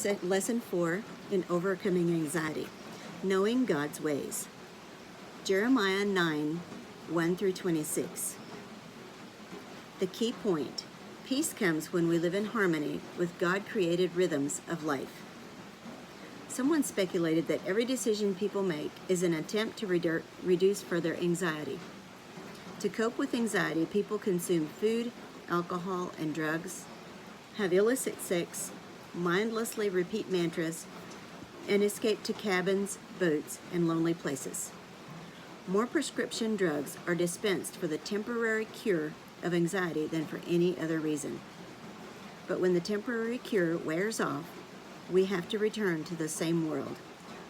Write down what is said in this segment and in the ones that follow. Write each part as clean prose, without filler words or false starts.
Lesson 4 in Overcoming Anxiety, Knowing God's Ways. Jeremiah 9, 1 through 26. The key point: peace comes when we live in harmony with God-created rhythms of life. Someone speculated that every decision people make is an attempt to reduce further anxiety. To cope with anxiety, people consume food, alcohol, and drugs, have illicit sex, mindlessly repeat mantras, and escape to cabins, boats, and lonely places. More prescription drugs are dispensed for the temporary cure of anxiety than for any other reason. But when the temporary cure wears off, we have to return to the same world.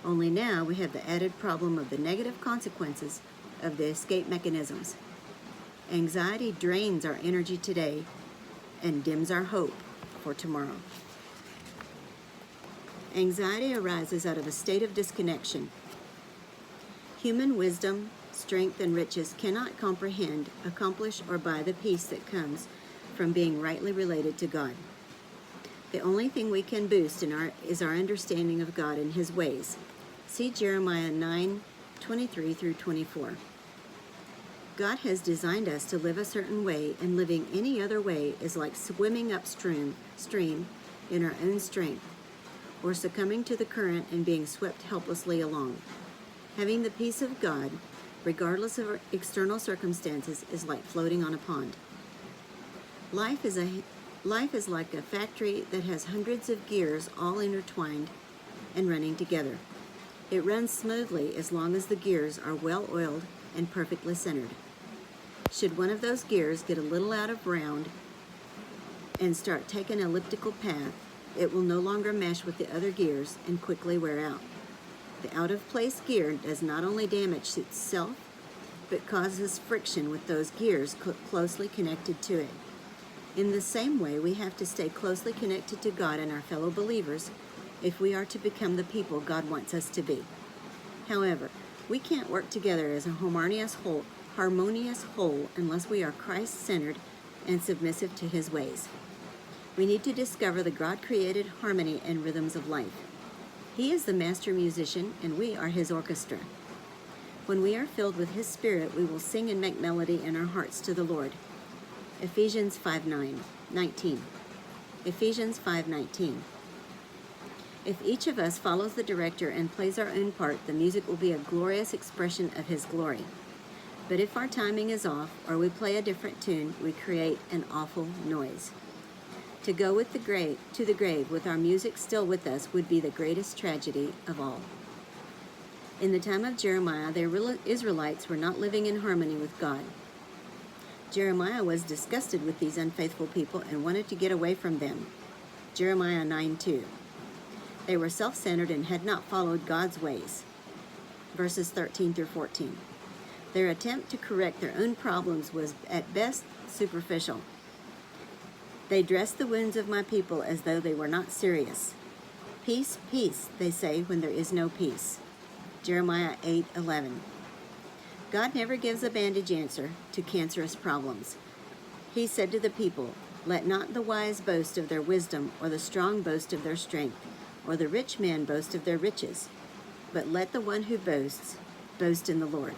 Only now we have the added problem of the negative consequences of the escape mechanisms. Anxiety drains our energy today and dims our hope for tomorrow. Anxiety arises out of a state of disconnection. Human wisdom, strength, and riches cannot comprehend, accomplish, or buy the peace that comes from being rightly related to God. The only thing we can boost is our understanding of God and His ways. See Jeremiah 9, 23 through 24. God has designed us to live a certain way, and living any other way is like swimming upstream in our own strength, or succumbing to the current and being swept helplessly along. Having the peace of God, regardless of external circumstances, is like floating on a pond. Life is like a factory that has hundreds of gears all intertwined and running together. It runs smoothly as long as the gears are well oiled and perfectly centered. Should one of those gears get a little out of round and start taking an elliptical path, it will no longer mesh with the other gears and quickly wear out. The out-of-place gear does not only damage itself, but causes friction with those gears closely connected to it. In the same way, we have to stay closely connected to God and our fellow believers if we are to become the people God wants us to be. However, we can't work together as a harmonious whole unless we are Christ-centered and submissive to His ways. We need to discover the God-created harmony and rhythms of life. He is the master musician, and we are His orchestra. When we are filled with His Spirit, we will sing and make melody in our hearts to the Lord. Ephesians 5:19. Ephesians 5:19. If each of us follows the director and plays our own part, the music will be a glorious expression of His glory. But if our timing is off, or we play a different tune, we create an awful noise. To go to the grave with our music still with us would be the greatest tragedy of all. In the time of Jeremiah, the Israelites were not living in harmony with God. Jeremiah was disgusted with these unfaithful people and wanted to get away from them. Jeremiah 9:2. They were self-centered and had not followed God's ways. Verses 13 through 14. Their attempt to correct their own problems was at best superficial. They dressed the wounds of my people as though they were not serious. Peace, peace, they say when there is no peace. Jeremiah 8:11. God never gives a bandage answer to cancerous problems. He said to the people, "Let not the wise boast of their wisdom, or the strong boast of their strength, or the rich man boast of their riches, but let the one who boasts, boast in the Lord."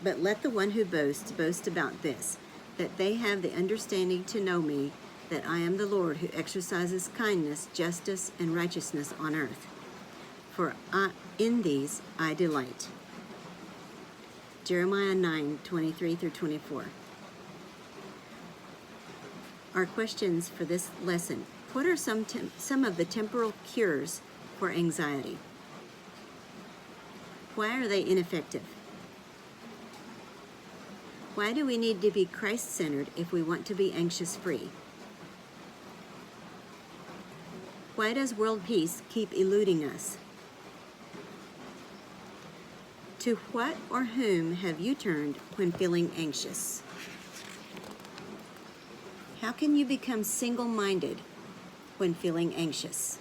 But let the one who boasts boast about this, that they have the understanding to know me, that I am the Lord who exercises kindness, justice, and righteousness on earth. For in these I delight. Jeremiah 9:23 through 24. Our questions for this lesson: what are some of the temporal cures for anxiety? Why are they ineffective? Why do we need to be Christ-centered if we want to be anxious-free? Why does world peace keep eluding us? To what or whom have you turned when feeling anxious? How can you become single-minded when feeling anxious?